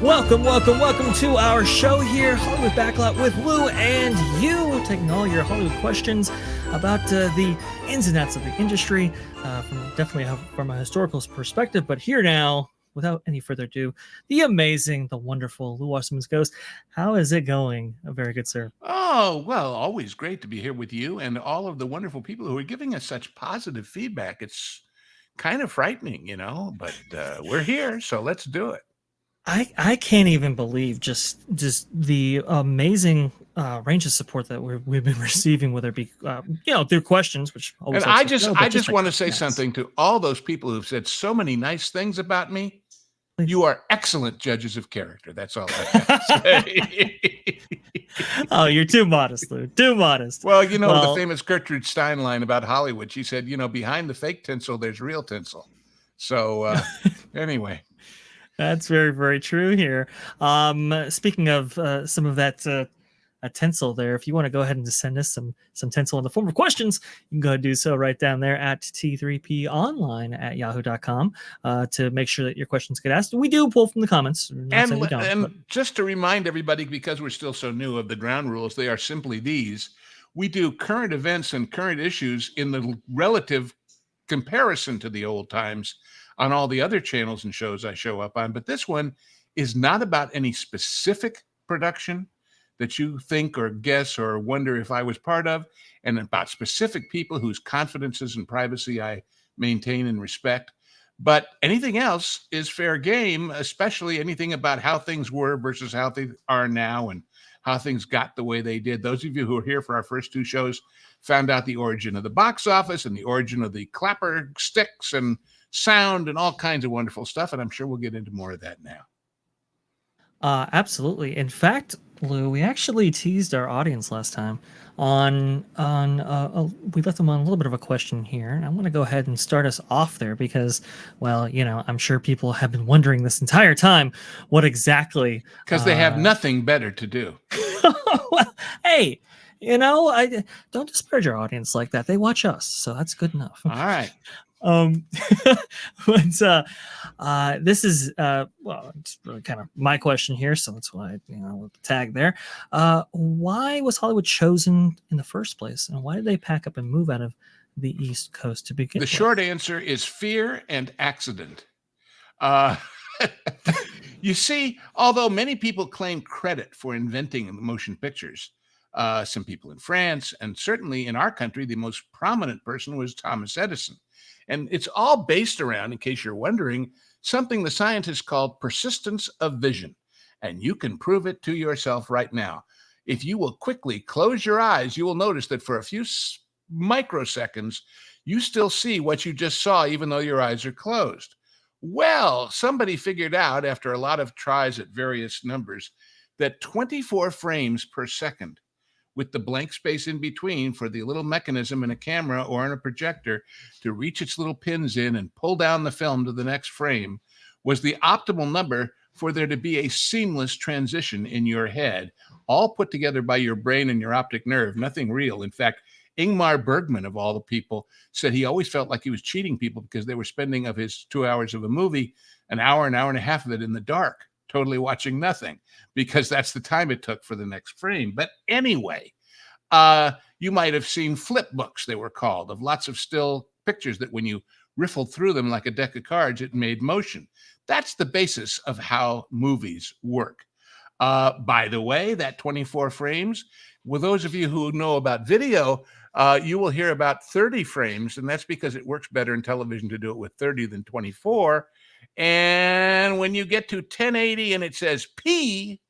Welcome to our show here, Hollywood Backlot with Lou and you, taking all your Hollywood questions about the ins and outs of the industry, from a historical perspective. But here now, without any further ado, the amazing, the wonderful Lou Wasserman's Ghost. How is it going? Very good, sir. Oh, well, always great to be here with you and all of the wonderful people who are giving us such positive feedback. It's kind of frightening, but we're here, so let's do it. I can't even believe just the amazing range of support that we've been receiving, whether it be through questions, which always And helps us know, I but just like want to say comments. something to all those people who've said so many nice things about me. Please. You are excellent judges of character. That's all I have to say. Oh, you're too modest, Lou. Too modest. Well, the famous Gertrude Stein line about Hollywood. She said, behind the fake tinsel, there's real tinsel. So anyway. That's very, very true here. Speaking of some of that tinsel there, if you want to go ahead and just send us some tinsel in the form of questions, you can go ahead and do so right down there at t3ponline@yahoo.com to make sure that your questions get asked. We do pull from the comments. Just to remind everybody, because we're still so new, of the ground rules, they are simply these. We do current events and current issues in the relative comparison to the old times on all the other channels and shows I show up on. But this one is not about any specific production that you think or guess or wonder if I was part of, and about specific people whose confidences and privacy I maintain and respect. But anything else is fair game, especially anything about how things were versus how they are now and how things got the way they did. Those of you who are here for our first two shows found out the origin of the box office and the origin of the clapper sticks and sound and all kinds of wonderful stuff. And I'm sure we'll get into more of that now. Absolutely. In fact, Lou, we actually teased our audience last time on we left them on a little bit of a question here. And I want to go ahead and start us off there because, well, I'm sure people have been wondering this entire time what exactly, because they have nothing better to do. Well, hey, I don't disparage our audience like that. They watch us, so that's good enough. All right. But this is it's really kind of my question here, so that's why with the tag there. Why was Hollywood chosen in the first place, and why did they pack up and move out of the East Coast to begin with? The short answer is fear and accident. You see, although many people claim credit for inventing motion pictures, some people in France and certainly in our country, the most prominent person was Thomas Edison. And it's all based around, in case you're wondering, something the scientists call persistence of vision. And you can prove it to yourself right now. If you will quickly close your eyes, you will notice that for a few microseconds, you still see what you just saw, even though your eyes are closed. Well, somebody figured out, after a lot of tries at various numbers, that 24 frames per second, with the blank space in between for the little mechanism in a camera or in a projector to reach its little pins in and pull down the film to the next frame, was the optimal number for there to be a seamless transition in your head, all put together by your brain and your optic nerve, nothing real. In fact, Ingmar Bergman, of all the people, said he always felt like he was cheating people because they were spending, of his 2 hours of a movie, an hour and a half of it in the dark, totally watching nothing, because that's the time it took for the next frame. But anyway, you might have seen flip books, they were called, of lots of still pictures that when you riffled through them like a deck of cards, it made motion. That's the basis of how movies work. By the way, that 24 frames, with those of you who know about video, you will hear about 30 frames, and that's because it works better in television to do it with 30 than 24. And when you get to 1080 and it says P,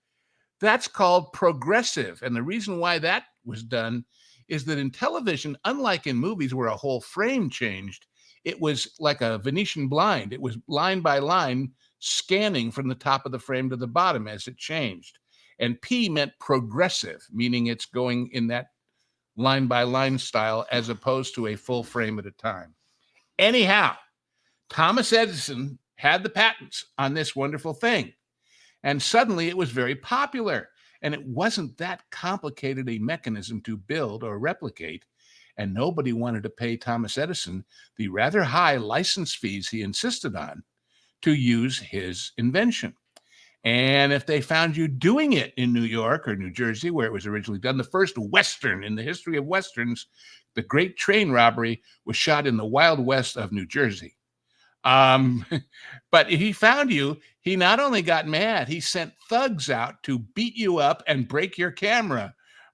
that's called progressive. And the reason why that was done is that in television, unlike in movies where a whole frame changed, it was like a Venetian blind. It was line by line scanning from the top of the frame to the bottom as it changed. And P meant progressive, meaning it's going in that line by line style as opposed to a full frame at a time. Anyhow, Thomas Edison had the patents on this wonderful thing. And suddenly it was very popular. And it wasn't that complicated a mechanism to build or replicate. And nobody wanted to pay Thomas Edison the rather high license fees he insisted on to use his invention. And if they found you doing it in New York or New Jersey, where it was originally done, the first Western in the history of Westerns, the Great Train Robbery, was shot in the Wild West of New Jersey. But if he found you, he not only got mad, he sent thugs out to beat you up and break your camera.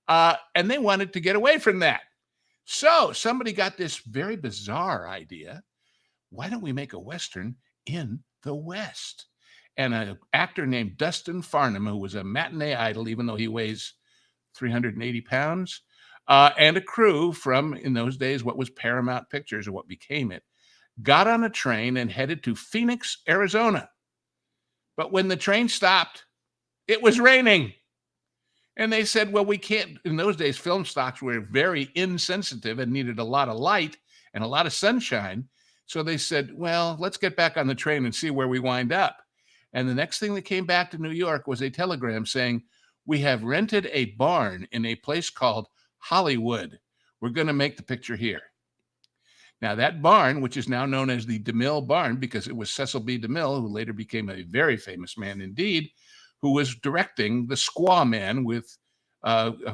And they wanted to get away from that. So somebody got this very bizarre idea. Why don't we make a Western in the West? And an actor named Dustin Farnham, who was a matinee idol, even though he weighs 380 pounds, and a crew from, in those days, what was Paramount Pictures, or what became it, got on a train and headed to Phoenix, Arizona. But when the train stopped, it was raining. And they said, well, we can't. In those days, film stocks were very insensitive and needed a lot of light and a lot of sunshine. So they said, well, let's get back on the train and see where we wind up. And the next thing that came back to New York was a telegram saying, we have rented a barn in a place called Hollywood. We're going to make the picture here. Now, that barn, which is now known as the DeMille Barn, because it was Cecil B. DeMille, who later became a very famous man indeed, who was directing The Squaw Man with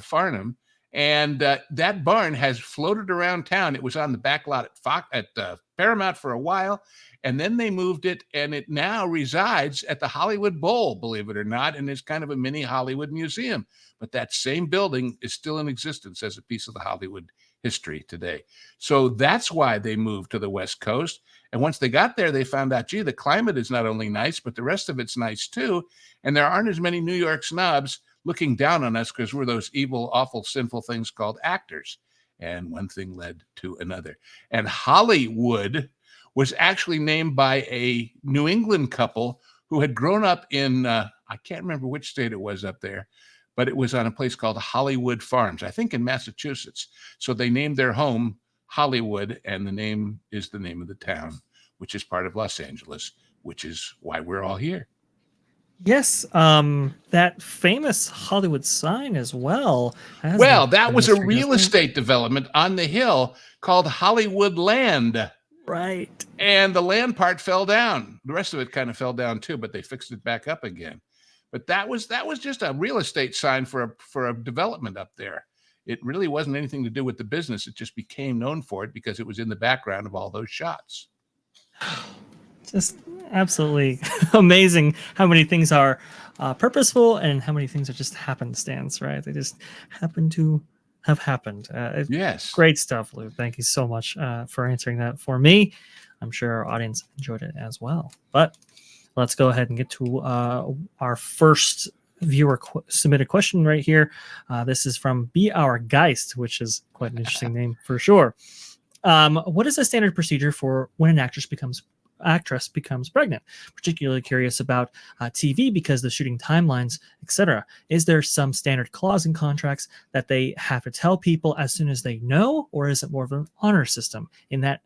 Farnham. And that barn has floated around town. It was on the backlot at Paramount for a while, and then they moved it, and it now resides at the Hollywood Bowl, believe it or not, and is kind of a mini Hollywood museum. But that same building is still in existence as a piece of the Hollywood history today. So that's why they moved to the West Coast. And once they got there, they found out, gee, the climate is not only nice, but the rest of it's nice too. And there aren't as many New York snobs looking down on us because we're those evil, awful, sinful things called actors. And one thing led to another. And Hollywood was actually named by a New England couple who had grown up in, I can't remember which state it was up there, but it was on a place called Hollywood Farms, I think in Massachusetts. So they named their home Hollywood, and the name is the name of the town, which is part of Los Angeles, which is why we're all here. Yes, that famous Hollywood sign as well. Well, that was a real estate development on the hill called Hollywood Land. Right. And the land part fell down. The rest of it kind of fell down too, but they fixed it back up again. But that was just a real estate sign for a development up there. It really wasn't anything to do with the business. It just became known for it because it was in the background of all those shots. Just absolutely amazing how many things are purposeful and how many things are just happenstance, right? They just happen to have happened. Yes. Great stuff, Lou. Thank you so much for answering that for me. I'm sure our audience enjoyed it as well. But let's go ahead and get to our first viewer submitted question right here. This is from Be Our Geist, which is quite an interesting name for sure. What is the standard procedure for when an actress becomes pregnant? Particularly curious about TV because the shooting timelines, etc. Is there some standard clause in contracts that they have to tell people as soon as they know, or is it more of an honor system in that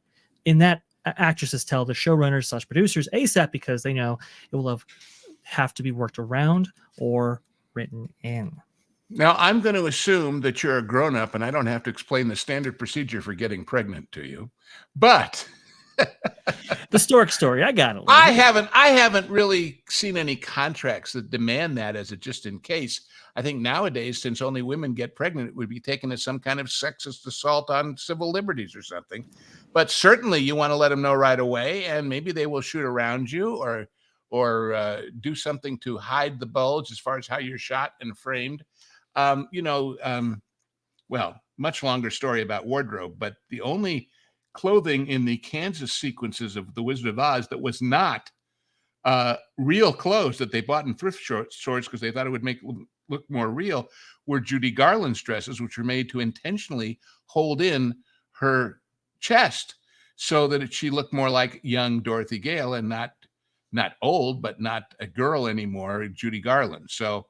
actresses tell the showrunners / producers ASAP because they know it will have to be worked around or written in? Now, I'm going to assume that you're a grown-up and I don't have to explain the standard procedure for getting pregnant to you, but the stork story, I got it. I haven't really seen any contracts that demand that as a just in case. I think nowadays, since only women get pregnant, it would be taken as some kind of sexist assault on civil liberties or something. But certainly you want to let them know right away, and maybe they will shoot around you or do something to hide the bulge as far as how you're shot and framed. Well, much longer story about wardrobe, but the only clothing in the Kansas sequences of The Wizard of Oz that was not real clothes that they bought in thrift stores because they thought it would make it look more real were Judy Garland's dresses, which were made to intentionally hold in her chest so that she looked more like young Dorothy Gale and not old, but not a girl anymore, Judy Garland. So,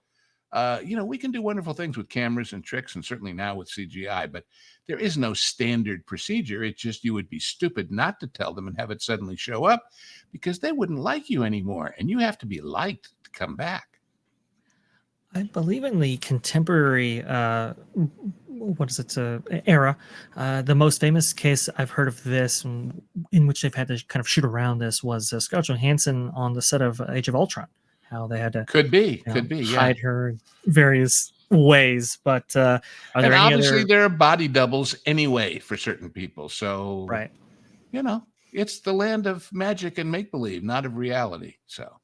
we can do wonderful things with cameras and tricks, and certainly now with CGI, but there is no standard procedure. It's just you would be stupid not to tell them and have it suddenly show up because they wouldn't like you anymore, and you have to be liked to come back. I believe in the contemporary, era, the most famous case I've heard of this in which they've had to kind of shoot around this was Scarlett Johansson on the set of Age of Ultron how they had to Could be, yeah. hide her in various ways. But are And there any obviously other? there are body doubles anyway for certain people. So, Right. you know, it's the land of magic and make believe, not of reality. So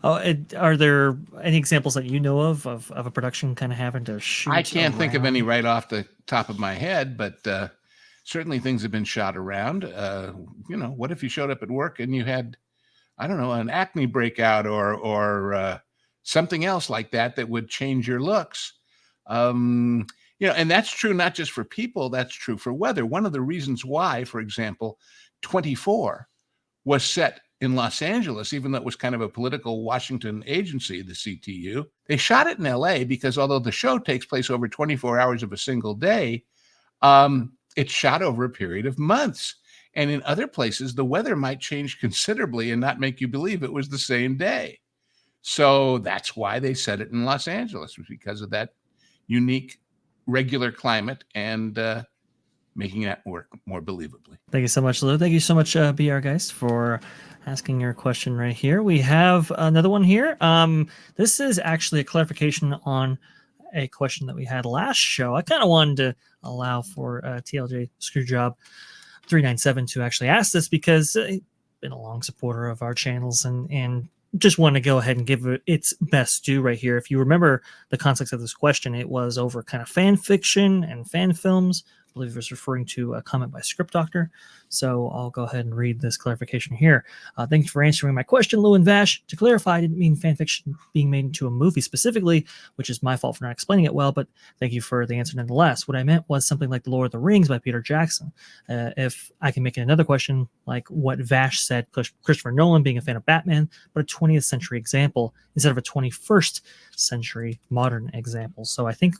Are there any examples that you know of a production kind of having to I shoot can't think of any around? right off the top of my head, but certainly things have been shot around. What if you showed up at work and you had, I don't know, an acne breakout or something else like that would change your looks? And that's true not just for people, that's true for weather. One of the reasons why, for example, 24 was set in Los Angeles, even though it was kind of a political Washington agency, the CTU. They shot it in LA because although the show takes place over 24 hours of a single day, it's shot over a period of months. And in other places, the weather might change considerably and not make you believe it was the same day. So that's why they set it in Los Angeles, was because of that unique regular climate and making that work more believably. Thank you so much, Lou. Thank you so much, BR Geist, for asking your question right here. We have another one here. This is actually a clarification on a question that we had last show. I kind of wanted to allow for TLJ Screwjob 397 to actually ask this because he's been a long supporter of our channels and just want to go ahead and give it its best due right here. If you remember the context of this question, it was over kind of fan fiction and fan films. I believe it was referring to a comment by Script Doctor. So I'll go ahead and read this clarification here. Thank you for answering my question, Lou and Vash. To clarify, I didn't mean fan fiction being made into a movie specifically, which is my fault for not explaining it well, but thank you for the answer nonetheless. What I meant was something like The Lord of the Rings by Peter Jackson. If I can make it another question, like what Vash said, Christopher Nolan being a fan of Batman, but a 20th century example instead of a 21st century modern example. So I think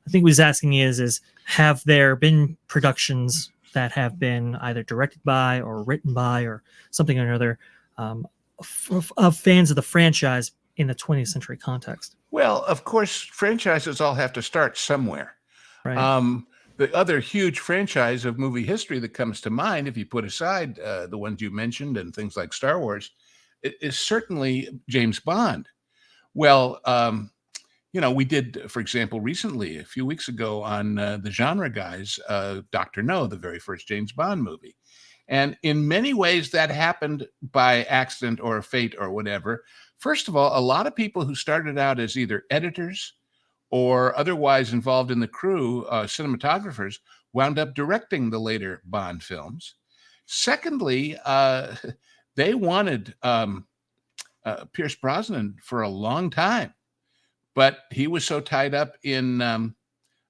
what he's asking is have there been productions that have been either directed by or written by or something or another of fans of the franchise in the 20th century context? Well, of course, franchises all have to start somewhere. Right. The other huge franchise of movie history that comes to mind, if you put aside the ones you mentioned and things like Star Wars, is certainly James Bond. Well, we did, for example, recently, a few weeks ago on the Genre Guys, Dr. No, the very first James Bond movie. And in many ways, that happened by accident or fate or whatever. First of all, a lot of people who started out as either editors or otherwise involved in the crew, cinematographers, wound up directing the later Bond films. Secondly, they wanted Pierce Brosnan for a long time, but he was so tied up in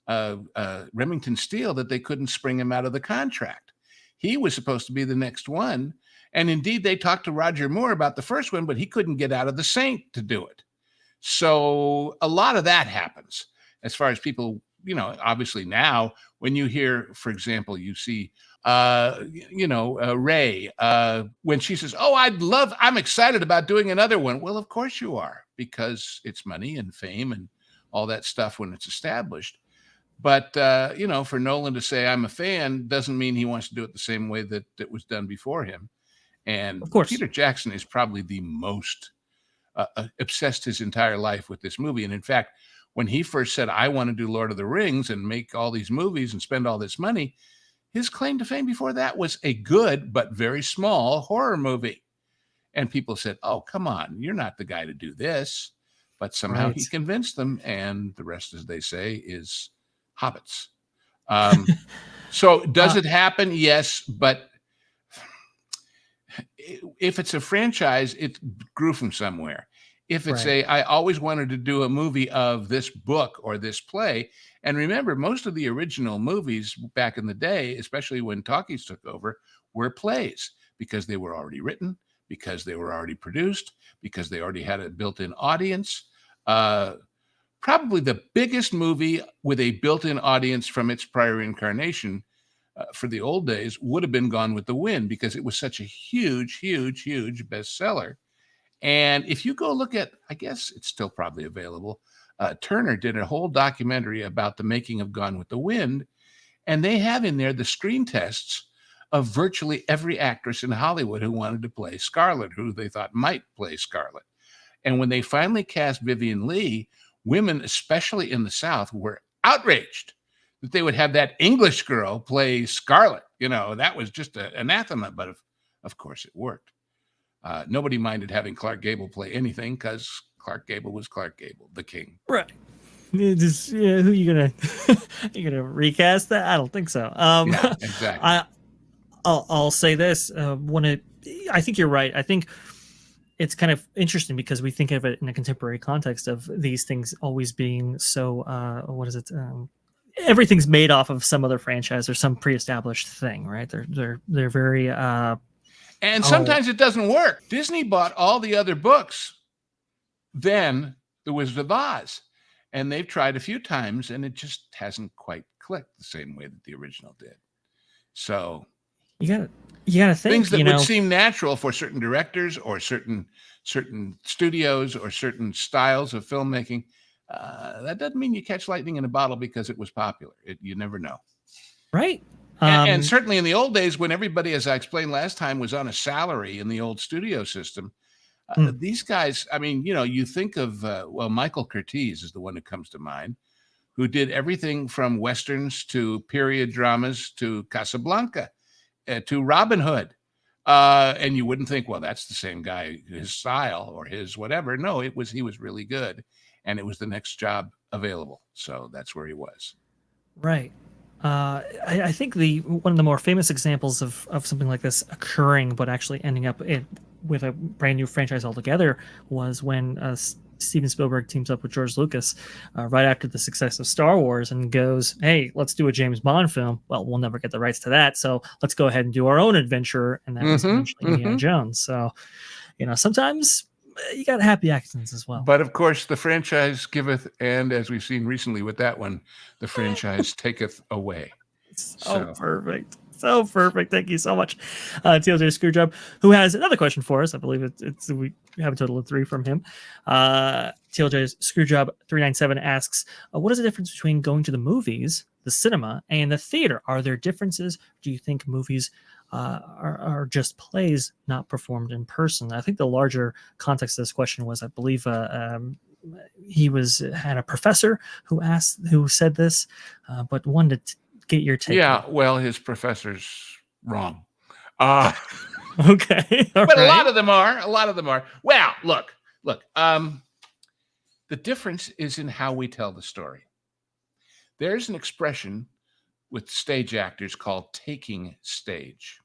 Remington Steele that they couldn't spring him out of the contract. He was supposed to be the next one. And indeed, they talked to Roger Moore about the first one, but he couldn't get out of the Saint to do it. So a lot of that happens as far as people, obviously now when you hear, for example, you see, Ray, when she says, "Oh, I'm excited about doing another one." Well, of course you are, because it's money and fame and all that stuff when it's established. But, for Nolan to say I'm a fan doesn't mean he wants to do it the same way that it was done before him. And Of course. Peter Jackson is probably the most obsessed his entire life with this movie. And in fact, when he first said, "I want to do Lord of the Rings and make all these movies and spend all this money," his claim to fame before that was a good but very small horror movie. And people said, "Oh, come on, you're not the guy to do this." But somehow he convinced them, and the rest, as they say, is hobbits. So does it happen? Yes, but if it's a franchise, it grew from somewhere. If it's I always wanted to do a movie of this book or this play. And remember, most of the original movies back in the day, especially when talkies took over, were plays because they were already written, because they were already produced, because they already had a built-in audience. Probably the biggest movie with a built-in audience from its prior incarnation for the old days would have been Gone with the Wind, because it was such a huge, huge, huge bestseller. And if you go look at, I guess it's still probably available, Turner did a whole documentary about the making of Gone with the Wind, and they have in there the screen tests of virtually every actress in Hollywood who wanted to play Scarlet, who they thought might play Scarlet. And when they finally cast Vivian Leigh, women, especially in the South, were outraged that they would have that English girl play Scarlet. That was just an anathema, but of course it worked. Nobody minded having Clark Gable play anything because Clark Gable was Clark Gable, the king. Right. Who you gonna you gonna recast that? I don't think so. Yeah, exactly. I'll say this: I think you're right. I think it's kind of interesting because we think of it in a contemporary context of these things always being so. What is it? Everything's made off of some other franchise or some pre-established thing, right? They're very. And sometimes it doesn't work. Disney bought all the other books. Then The Wizard of Oz. And they've tried a few times, and it just hasn't quite clicked the same way that the original did. So you gotta think things that would seem natural for certain directors or certain studios or certain styles of filmmaking. That doesn't mean you catch lightning in a bottle because it was popular. You never know. Right. And certainly in the old days, when everybody, as I explained last time, was on a salary in the old studio system, these guys, I mean, you think of, Michael Curtiz is the one who comes to mind, who did everything from Westerns to period dramas to Casablanca to Robin Hood. And you wouldn't think, well, that's the same guy, his style or his whatever. No, he was really good. And it was the next job available. So that's where he was. Right. I think one of the more famous examples of something like this occurring, but actually ending up with a brand new franchise altogether, was when Steven Spielberg teams up with George Lucas right after the success of Star Wars and goes, "Hey, let's do a James Bond film." Well, we'll never get the rights to that, so let's go ahead and do our own adventure, and that was eventually Indiana Jones. So, sometimes you got happy accidents as well. But of course, the franchise giveth, and as we've seen recently with that one, the franchise taketh away. So perfect. So perfect. Thank you so much, TLJ Screwjob, who has another question for us. I believe we have a total of 3 from him. TLJ Screwjob 397 asks, what is the difference between going to the movies, the cinema, and the theater? Are there differences? Do you think movies are just plays not performed in person? I think the larger context of this question was, I believe, he had a professor who said this, but wanted to get your take. Yeah, well, his professor's wrong. Okay, but right. A lot of them are. Well, look. The difference is in how we tell the story. There's an expression with stage actors called taking stage.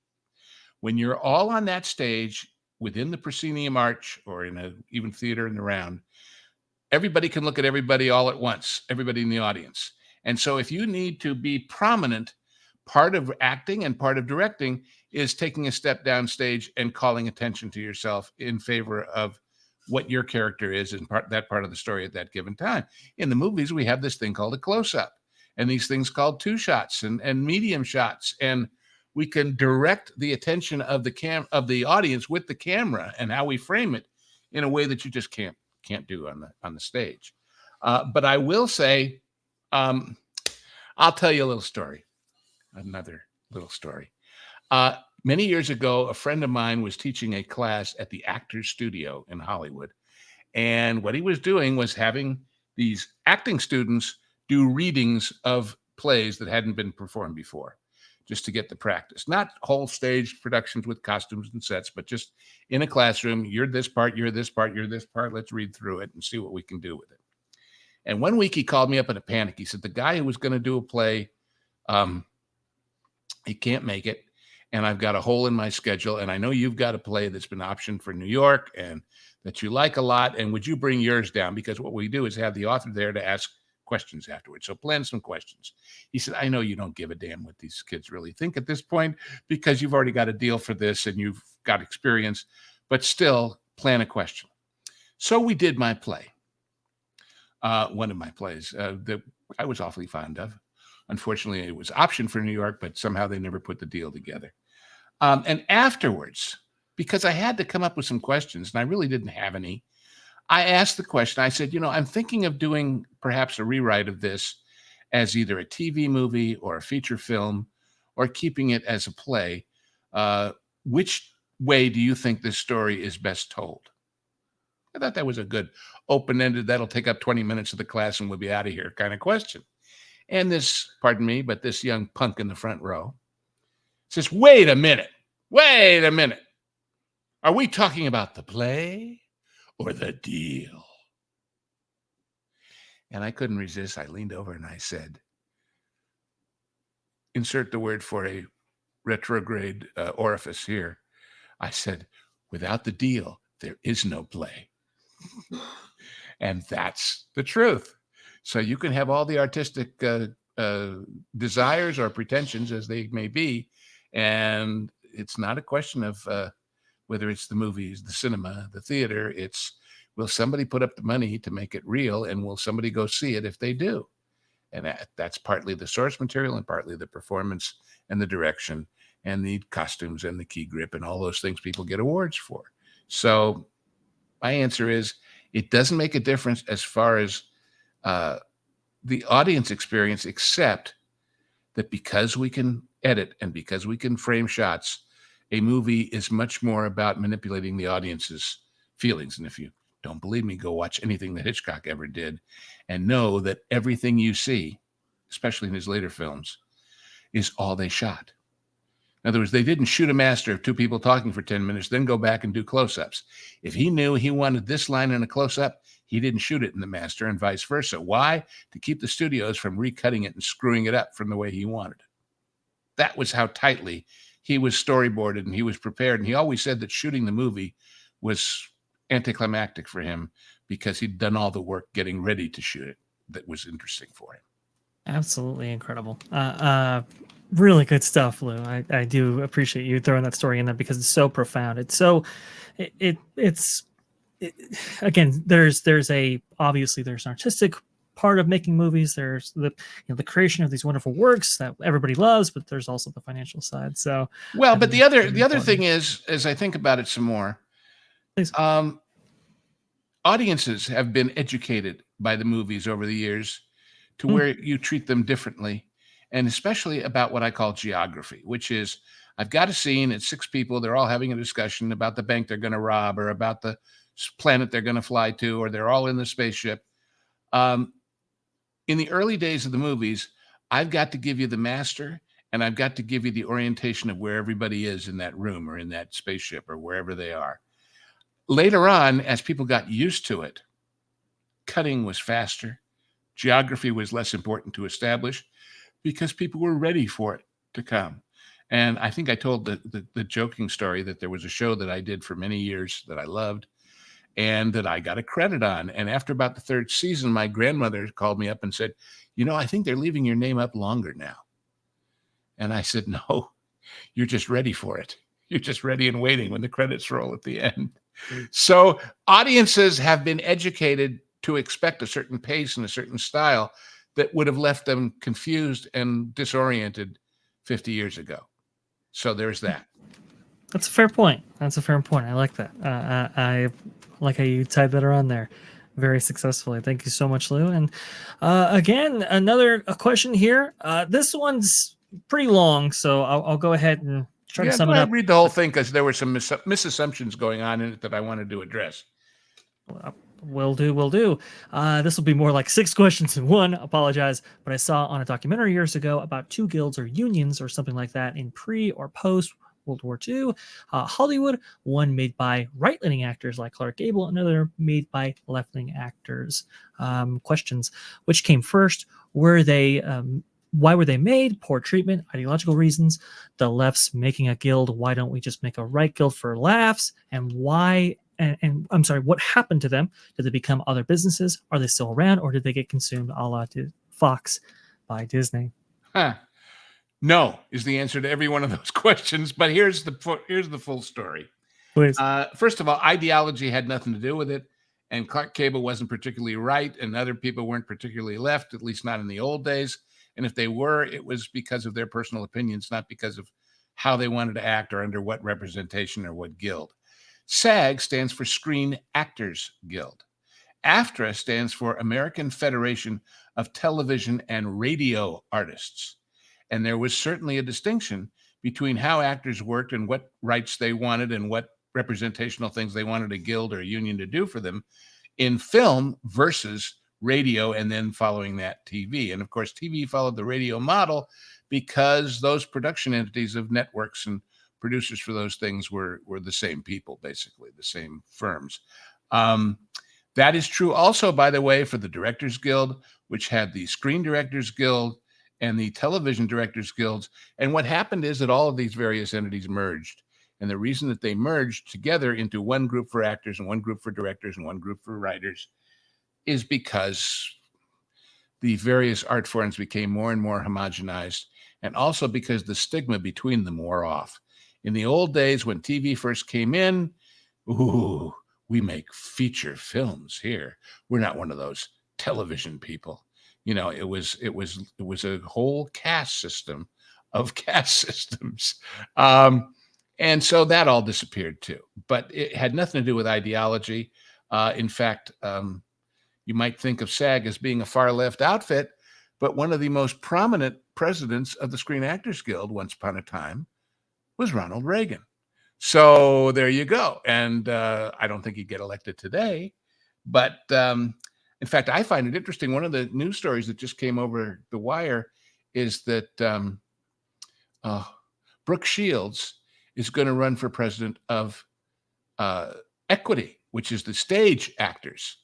When you're all on that stage within the proscenium arch or in a even theater in the round, everybody can look at everybody all at once, everybody in the audience. And so if you need to be prominent, part of acting and part of directing is taking a step down stage and calling attention to yourself in favor of what your character is in that part of the story at that given time. In the movies, we have this thing called a close-up and these things called 2 shots and medium shots. And we can direct the attention of the audience with the camera and how we frame it in a way that you just can't do on the stage. But I will say, I'll tell you another little story. Many years ago, a friend of mine was teaching a class at the Actors Studio in Hollywood. And what he was doing was having these acting students do readings of plays that hadn't been performed before, just to get the practice. Not whole stage productions with costumes and sets, but just in a classroom, you're this part, you're this part, you're this part. Let's read through it and see what we can do with it. And one week he called me up in a panic. He said, the guy who was going to do a play, he can't make it. And I've got a hole in my schedule. And I know you've got a play that's been optioned for New York and that you like a lot. And would you bring yours down? Because what we do is have the author there to ask questions afterwards. So plan some questions. He said, I know you don't give a damn what these kids really think at this point because you've already got a deal for this and you've got experience, but still plan a question. So we did my play. One of my plays that I was awfully fond of. Unfortunately, it was optioned for New York, but somehow they never put the deal together. And afterwards, because I had to come up with some questions, and I really didn't have any, I asked the question. I said, I'm thinking of doing perhaps a rewrite of this as either a TV movie or a feature film or keeping it as a play. Which way do you think this story is best told? I thought that was a good open-ended, that'll take up 20 minutes of the class and we'll be out of here kind of question. And this, pardon me, but this young punk in the front row says, wait a minute. Are we talking about the play or the deal? And I couldn't resist. I leaned over and I said, insert the word for a retrograde orifice here. I said, without the deal, there is no play. And that's the truth. So you can have all the artistic desires or pretensions as they may be. And it's not a question of whether it's the movies, the cinema, the theater. It's, will somebody put up the money to make it real? And will somebody go see it if they do? And that's partly the source material and partly the performance and the direction and the costumes and the key grip and all those things people get awards for. So my answer is, it doesn't make a difference as far as the audience experience, except that because we can edit and because we can frame shots, a movie is much more about manipulating the audience's feelings. And if you don't believe me, go watch anything that Hitchcock ever did and know that everything you see, especially in his later films, is all they shot. In other words, they didn't shoot a master of two people talking for 10 minutes, then go back and do close-ups. If he knew he wanted this line in a close-up, he didn't shoot it in the master and vice versa. Why? To keep the studios from recutting it and screwing it up from the way he wanted it. That was how tightly he was storyboarded and he was prepared. And he always said that shooting the movie was anticlimactic for him because he'd done all the work getting ready to shoot it that was interesting for him. Absolutely incredible. Really good stuff, Lou. I do appreciate you throwing that story in there because it's so profound. It's so, it's again, there's obviously there's an artistic part of making movies. There's the the creation of these wonderful works that everybody loves, but there's also the financial side. So well, but the other thing is, as I think about it some more, please. Audiences have been educated by the movies over the years to where you treat them differently, and especially about what I call geography, which is, I've got a scene, it's 6 people, they're all having a discussion about the bank they're going to rob or about the planet they're going to fly to, or they're all in the spaceship. In the early days of the movies, I've got to give you the master and I've got to give you the orientation of where everybody is in that room or in that spaceship or wherever they are. Later on, as people got used to it, cutting was faster. Geography was less important to establish because people were ready for it to come. And I think I told the joking story that there was a show that I did for many years that I loved and that I got a credit on. And after about the 3rd season, my grandmother called me up and said, I think they're leaving your name up longer now. And I said, no, you're just ready for it. You're just ready and waiting when the credits roll at the end. So audiences have been educated to expect a certain pace and a certain style that would have left them confused and disoriented 50 years ago. So there's that. That's a fair point. I like that. I like how you tied that around there very successfully. Thank you so much, Lou. And again, another question here. This one's pretty long, so I'll go ahead and try to sum it up. Read the whole thing because there were some misassumptions going on in it that I wanted to address. Will do. This will be more like 6 questions in one. Apologize, but I saw on a documentary years ago about 2 guilds or unions or something like that in pre or post World War II Hollywood. One made by right-leaning actors like Clark Gable, another made by left-leaning actors. Questions: which came first? Were they? Why were they made? Poor treatment, ideological reasons. The left's making a guild. Why don't we just make a right guild for laughs? And why? And I'm sorry, what happened to them? Did they become other businesses? Are they still around, or did they get consumed a la Fox by Disney? No is the answer to every one of those questions. But here's the full story. Please. First of all, ideology had nothing to do with it, and Clark Gable wasn't particularly right, and other people weren't particularly left, at least not in the old days. And if they were, it was because of their personal opinions, not because of how they wanted to act or under what representation or what guild. SAG stands for Screen Actors Guild. AFTRA stands for American Federation of Television and Radio Artists. And there was certainly a distinction between how actors worked and what rights they wanted and what representational things they wanted a guild or a union to do for them in film versus radio, and then following that TV. And of course, TV followed the radio model because those production entities of networks and producers for those things were the same people, basically the same firms. That is true also, by the way, for the Directors Guild, which had the Screen Directors Guild and the Television Directors Guilds. And what happened is that all of these various entities merged. And the reason that they merged together into one group for actors and one group for directors and one group for writers is because the various art forms became more and more homogenized, and also because the stigma between them wore off. In the old days, when TV first came in, ooh, we make feature films here. We're not one of those television people. You know, it was a whole caste system of caste systems. And so that all disappeared too. But it had nothing to do with ideology. In fact, you might think of SAG as being a far left outfit, but one of the most prominent presidents of the Screen Actors Guild once upon a time was Ronald Reagan. So there you go. And I don't think he'd get elected today. But in fact, I find it interesting. One of the news stories that just came over the wire is that Brooke Shields is going to run for president of Equity, which is the stage actors.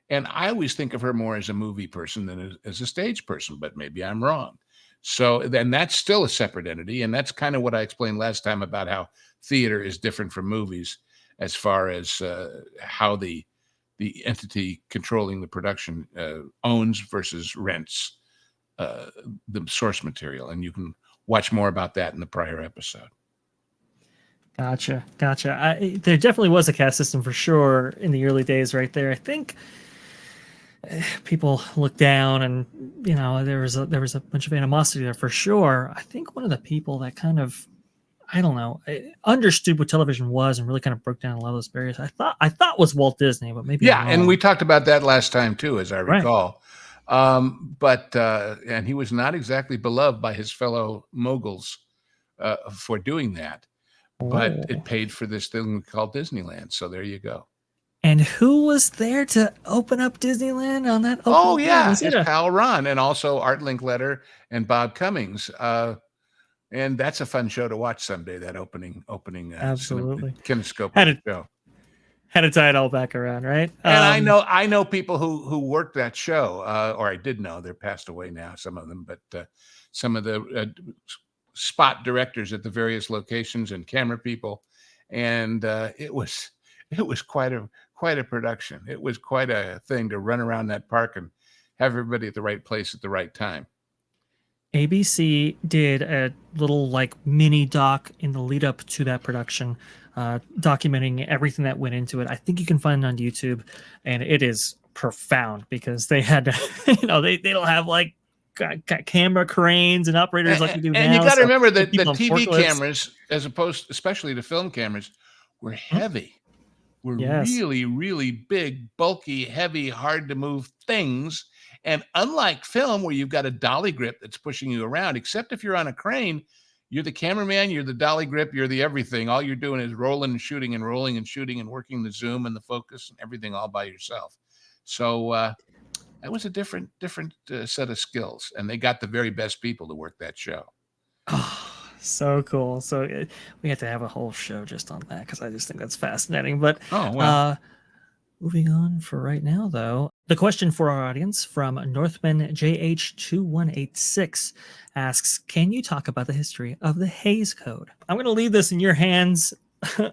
And I always think of her more as a movie person than as a stage person, but maybe I'm wrong. So then that's still a separate entity. And that's kind of what I explained last time about how theater is different from movies as far as how the entity controlling the production owns versus rents the source material. And you can watch more about that in the prior episode. Gotcha. There definitely was a caste system for sure in the early days right there. I think people looked down, and you know, there was a bunch of animosity there for sure. I think one of the people that kind of, I don't know, understood what television was and really kind of broke down a lot of those barriers, I thought was Walt Disney, but maybe yeah. And we talked about that last time too, as I recall. But and he was not exactly beloved by his fellow moguls for doing that. But it paid for this thing called Disneyland. So there you go. And who was there to open up Disneyland on that? Oh, yeah. His pal Ron, and also Art Linkletter and Bob Cummings. And that's a fun show to watch someday, that opening absolutely kinescope show. Had to tie it all back around, right? And I know people who worked that show, or I did know. They're passed away now, some of them, but some of the spot directors at the various locations and camera people, and it was quite a production. It was quite a thing to run around that park and have everybody at the right place at the right time. ABC did a little like mini doc in the lead up to that production, documenting everything that went into it. I think you can find it on YouTube, and it is profound because they had to, you know, they don't have like got camera cranes and operators like we do now. And you got to remember that the TV cameras, as opposed, especially to film cameras, were heavy. Were really, really big, bulky, heavy, hard to move things. And unlike film, where you've got a dolly grip that's pushing you around, except if you're on a crane, you're the cameraman, you're the dolly grip, you're the everything. All you're doing is rolling and shooting and rolling and shooting and working the zoom and the focus and everything all by yourself. So that was a different set of skills, and they got the very best people to work that show. Oh, so cool. So we have to have a whole show just on that because I just think that's fascinating. But moving on for right now, though, the question for our audience from Northman JH2186 asks, can you talk about the history of the Hays Code? I'm going to leave this in your hands,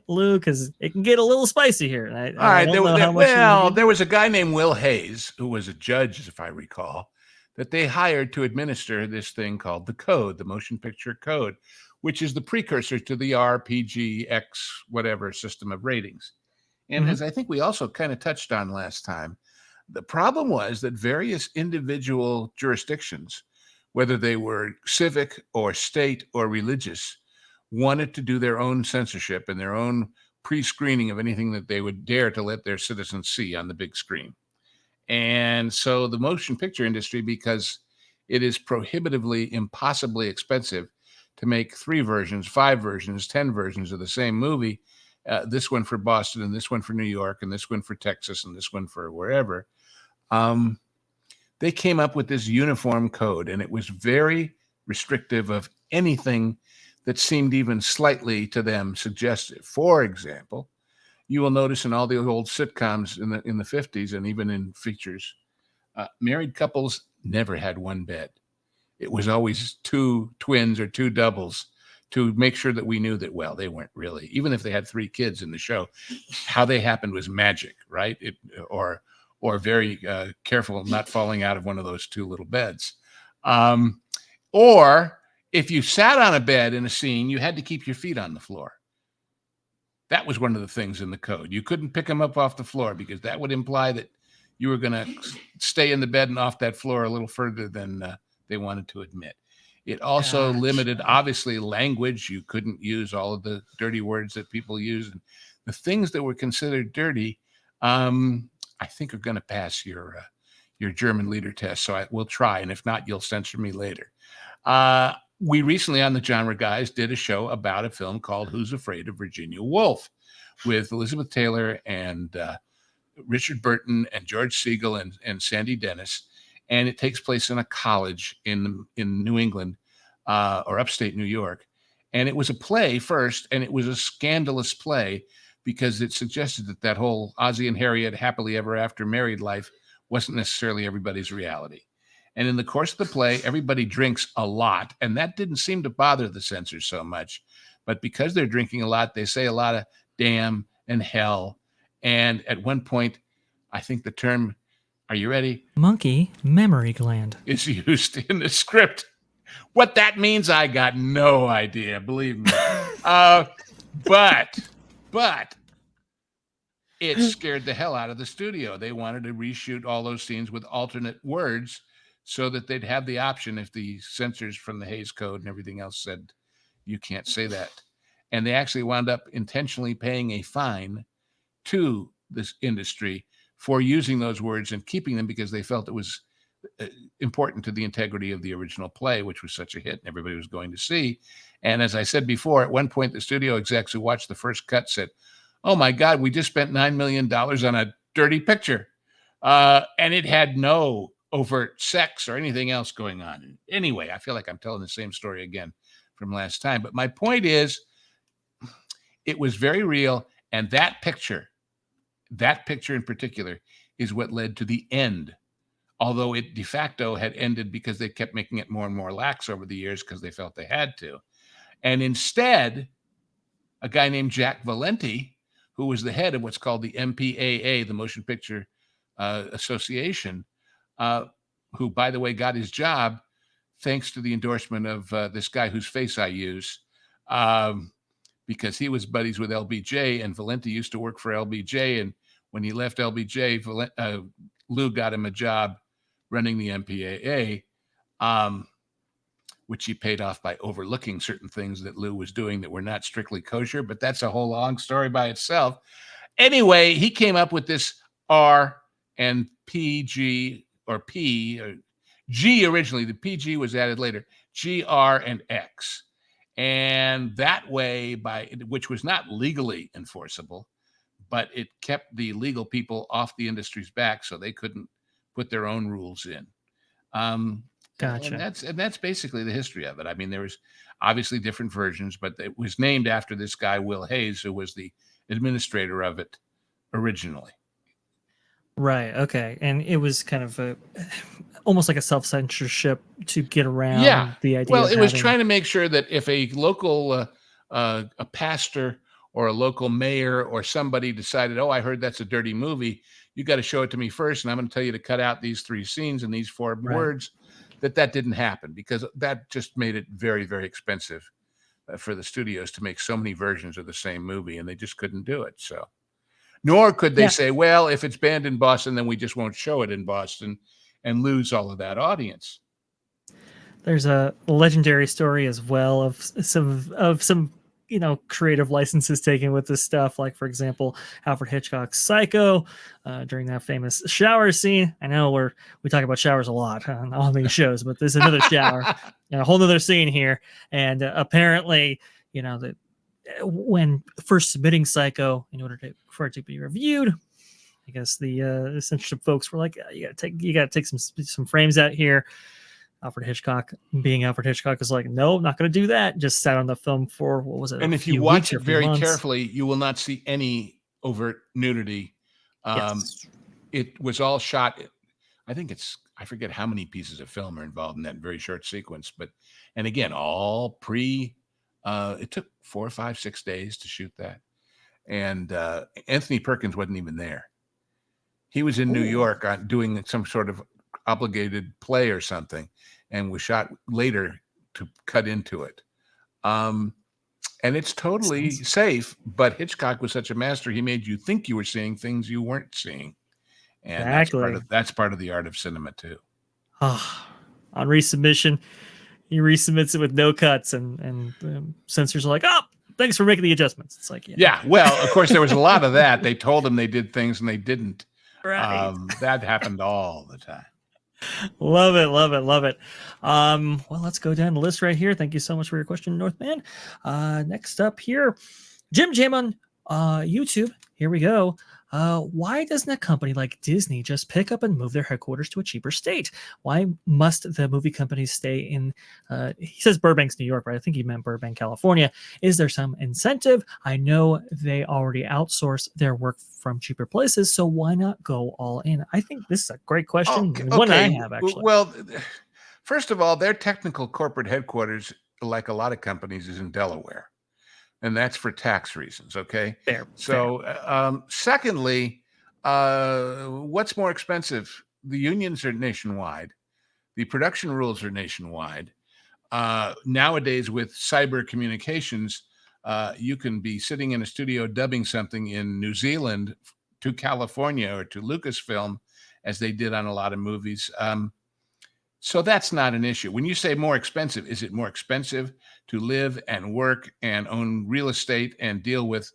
Lou, because it can get a little spicy here. All right. There was a guy named Will Hays, who was a judge, if I recall, that they hired to administer this thing called the Code, the Motion Picture Code, which is the precursor to the RPGX whatever system of ratings. And as I think we also kind of touched on last time, the problem was that various individual jurisdictions, whether they were civic or state or religious, wanted to do their own censorship and their own pre-screening of anything that they would dare to let their citizens see on the big screen. And so the motion picture industry, because it is prohibitively, impossibly expensive to make 3 versions, 5 versions, 10 versions of the same movie, this one for Boston, and this one for New York, and this one for Texas, and this one for wherever. They came up with this uniform code, and it was very restrictive of anything that seemed even slightly to them suggestive. For example, you will notice in all the old sitcoms in the 50s and even in features, married couples never had one bed. It was always two twins or two doubles to make sure that we knew that, well, they weren't really, even if they had 3 kids in the show, how they happened was magic, right? Or very careful of not falling out of one of those 2 little beds. Or if you sat on a bed in a scene, you had to keep your feet on the floor. That was one of the things in the code. You couldn't pick them up off the floor because that would imply that you were going to stay in the bed and off that floor a little further than they wanted to admit. It also limited, obviously, language. You couldn't use all of the dirty words that people use. And the things that were considered dirty, I think are going to pass your German leader test. So I will try. And if not, you'll censor me later. We recently on the Genre Guys did a show about a film called Who's Afraid of Virginia Woolf with Elizabeth Taylor and Richard Burton and George Segal and Sandy Dennis. And it takes place in a college in New England or upstate New York. And it was a play first, and it was a scandalous play because it suggested that whole Ozzie and Harriet happily ever after married life wasn't necessarily everybody's reality. And in the course of the play, everybody drinks a lot, and that didn't seem to bother the censors so much. But because they're drinking a lot, they say a lot of damn and hell. And at one point, I think the term, are you ready? Monkey memory gland is used in the script. What that means, I got no idea, believe me. But it scared the hell out of the studio. They wanted to reshoot all those scenes with alternate words so that they'd have the option if the censors from the Hays Code and everything else said, you can't say that. And they actually wound up intentionally paying a fine to this industry for using those words and keeping them because they felt it was important to the integrity of the original play, which was such a hit and everybody was going to see. And as I said before, at one point, the studio execs who watched the first cut said, oh my God, we just spent $9 million on a dirty picture. And it had no overt sex or anything else going on. Anyway, I feel like I'm telling the same story again from last time. But my point is, it was very real. And that picture in particular is what led to the end. Although it de facto had ended because they kept making it more and more lax over the years because they felt they had to. And instead, a guy named Jack Valenti, who was the head of what's called the MPAA, the Motion Picture Association, who, by the way, got his job thanks to the endorsement of this guy whose face I use, because he was buddies with LBJ, and Valenti used to work for LBJ. And when he left LBJ, Lou got him a job running the MPAA, which he paid off by overlooking certain things that Lou was doing that were not strictly kosher, but that's a whole long story by itself. Anyway, he came up with this R and PG, or P, or G originally. The PG was added later, GR and X. And that way, which was not legally enforceable, but it kept the legal people off the industry's back so they couldn't put their own rules in. Gotcha. And that's basically the history of it. I mean, there was obviously different versions, but it was named after this guy, Will Hays, who was the administrator of it originally. Right. Okay. And it was kind of almost like a self-censorship to get around the idea. Well, it was trying to make sure that if a local a pastor or a local mayor or somebody decided, oh, I heard that's a dirty movie, you got to show it to me first, and I'm going to tell you to cut out these 3 scenes and these 4 words, that didn't happen, because that just made it very, very expensive for the studios to make so many versions of the same movie, and they just couldn't do it. So, nor could they say, well, if it's banned in Boston, then we just won't show it in Boston and lose all of that audience. There's a legendary story as well of some creative licenses taken with this stuff. Like, for example, Alfred Hitchcock's Psycho, during that famous shower scene. I know we talk about showers a lot on all these shows, but there's another shower, a whole nother scene here. And apparently, when first submitting Psycho in order for it to be reviewed, I guess the censorship folks were like, you gotta take some frames out here. Alfred Hitchcock, being Alfred Hitchcock, is like, no, not going to do that. Just sat on the film for, what was it, And a if you few watch weeks or it a few very months. carefully, you will not see any overt nudity. Yes. It was all shot. I forget how many pieces of film are involved in that very short sequence, and again, all it took 4, 5, 6 days to shoot that. And Anthony Perkins wasn't even there. He was in New York doing some sort of obligated play or something, and was shot later to cut into it. And it's totally safe, but Hitchcock was such a master, he made you think you were seeing things you weren't seeing. And Exactly. that's part of the art of cinema too. On resubmission, he resubmits it with no cuts, and censors are like, oh, thanks for making the adjustments. It's like, yeah. Well, of course, there was a lot of that. They told them they did things and they didn't. Right. That happened all the time. Love it, love it, love it. Well, let's go down the list right here. Thank you so much for your question, Northman. Next up here, Jim Jam on YouTube. Here we go. Why doesn't a company like Disney just pick up and move their headquarters to a cheaper state? Why must the movie companies stay in, he says Burbank's, New York, right? I think he meant Burbank, California. Is there some incentive? I know they already outsource their work from cheaper places, so why not go all in? I think this is a great question. Okay. One I have, actually. Well, first of all, their technical corporate headquarters, like a lot of companies, is in Delaware. And that's for tax reasons, okay? Fair. Secondly, what's more expensive? The unions are nationwide. The production rules are nationwide. Nowadays, with cyber communications, you can be sitting in a studio dubbing something in New Zealand to California or to Lucasfilm, as they did on a lot of movies. So that's not an issue. When you say more expensive, is it more expensive to live and work and own real estate and deal with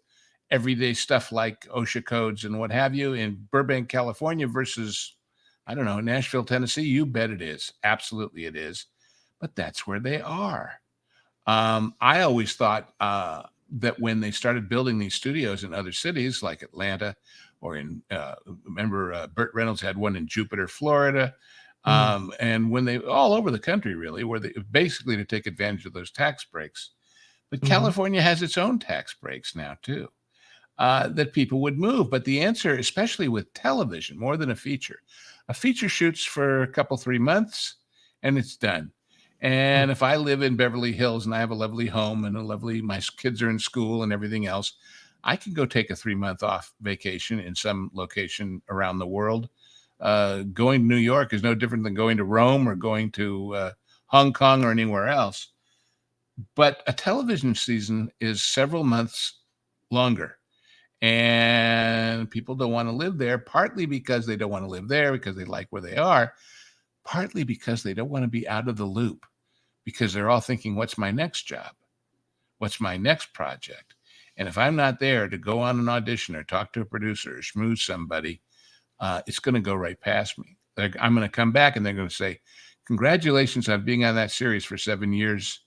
everyday stuff like OSHA codes and what have you in Burbank, California versus, I don't know, Nashville, Tennessee? You bet it is. Absolutely it is. But that's where they are. I always thought that when they started building these studios in other cities like Atlanta or remember Burt Reynolds had one in Jupiter, Florida. And when they all over the country, really, where they basically to take advantage of those tax breaks. But California has its own tax breaks now, too, that people would move. But the answer, especially with television, more than a feature shoots for a couple, 3 months and it's done. And if I live in Beverly Hills and I have a lovely home and my kids are in school and everything else, I can go take a 3-month off vacation in some location around the world. Going to New York is no different than going to Rome or going to Hong Kong or anywhere else. But a television season is several months longer. And people don't want to live there, partly because they don't want to live there because they like where they are, partly because they don't want to be out of the loop, because they're all thinking, what's my next job? What's my next project? And if I'm not there to go on an audition or talk to a producer or schmooze somebody, it's going to go right past me. I'm going to come back and they're going to say, congratulations on being on that series for 7 years.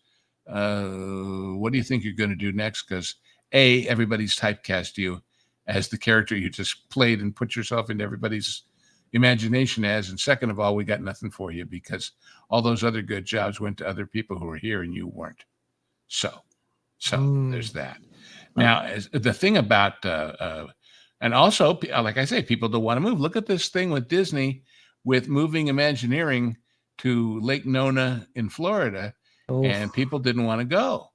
What do you think you're going to do next? Because A, everybody's typecast you as the character you just played and put yourself into everybody's imagination as. And second of all, we got nothing for you because all those other good jobs went to other people who were here and you weren't. So there's that. Now, as the thing about and also, like I say, people don't want to move. Look at this thing with Disney, with moving Imagineering to Lake Nona in Florida, and people didn't want to go.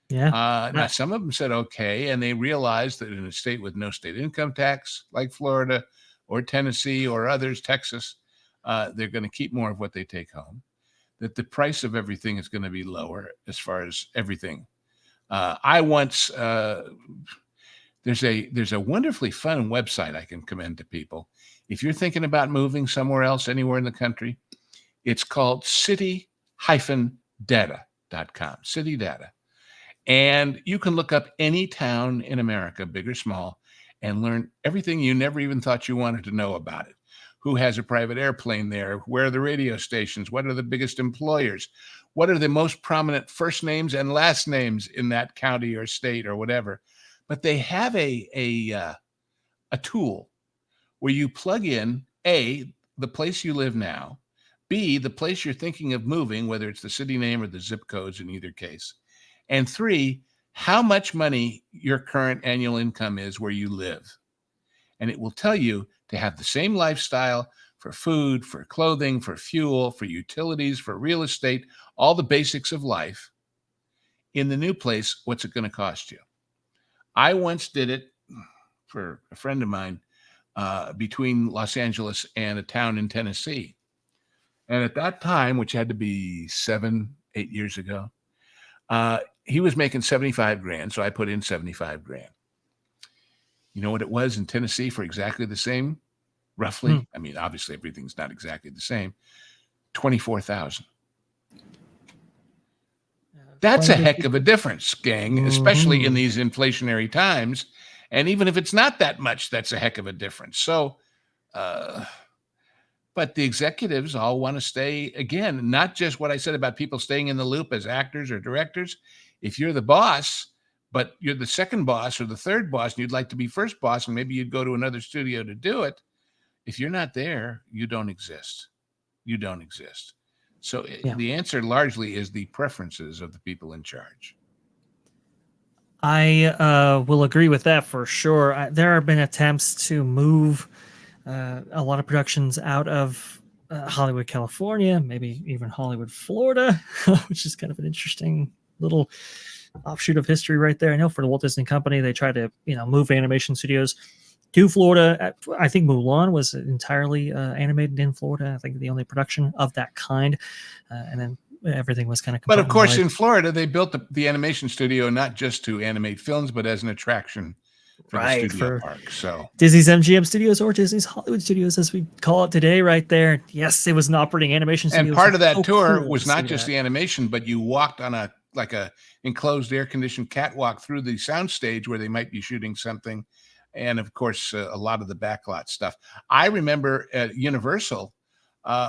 Yeah. Now, some of them said okay, and they realized that in a state with no state income tax, like Florida or Tennessee or others, Texas, they're going to keep more of what they take home. That the price of everything is going to be lower as far as everything. I once. There's a wonderfully fun website I can commend to people. If you're thinking about moving somewhere else, anywhere in the country, it's called city-data.com, City Data. And you can look up any town in America, big or small, and learn everything you never even thought you wanted to know about it. Who has a private airplane there? Where are the radio stations? What are the biggest employers? what are the most prominent first names and last names in that county or state or whatever. But they have a tool where you plug in A, the place you live now, B, the place you're thinking of moving, whether it's the city name or the zip codes in either case, and 3, how much money your current annual income is where you live. And it will tell you to have the same lifestyle for food, for clothing, for fuel, for utilities, for real estate, all the basics of life. In the new place, what's it going to cost you? I once did it for a friend of mine between Los Angeles and a town in Tennessee. And at that time, which had to be 7, 8 years ago, he was making 75 grand. So I put in 75 grand. You know what it was in Tennessee for exactly the same, roughly? I mean, obviously everything's not exactly the same. 24,000. That's a heck of a difference, gang, especially in these inflationary times. And even if it's not that much, that's a heck of a difference. So, but the executives all want to stay, again, not just what I said about people staying in the loop as actors or directors. If you're the boss, but you're the second boss or the third boss, and you'd like to be first boss, and maybe you'd go to another studio to do it. If you're not there, you don't exist. You don't exist. So the answer largely is the preferences of the people in charge. I will agree with that for sure. There have been attempts to move a lot of productions out of Hollywood, California, maybe even Hollywood, Florida, which is kind of an interesting little offshoot of history right there. I know for the Walt Disney Company, they tried to move animation studios to Florida. I think Mulan was entirely animated in Florida. I think the only production of that kind, and then everything was kind of. But of course, in Florida, they built the animation studio not just to animate films, but as an attraction for the studio park. So Disney's MGM Studios, or Disney's Hollywood Studios, as we call it today, right there. Yes, it was an operating animation studio. And part of that tour was not just the animation, but you walked on a enclosed air-conditioned catwalk through the soundstage where they might be shooting something. And of course, a lot of the backlot stuff. I remember at Universal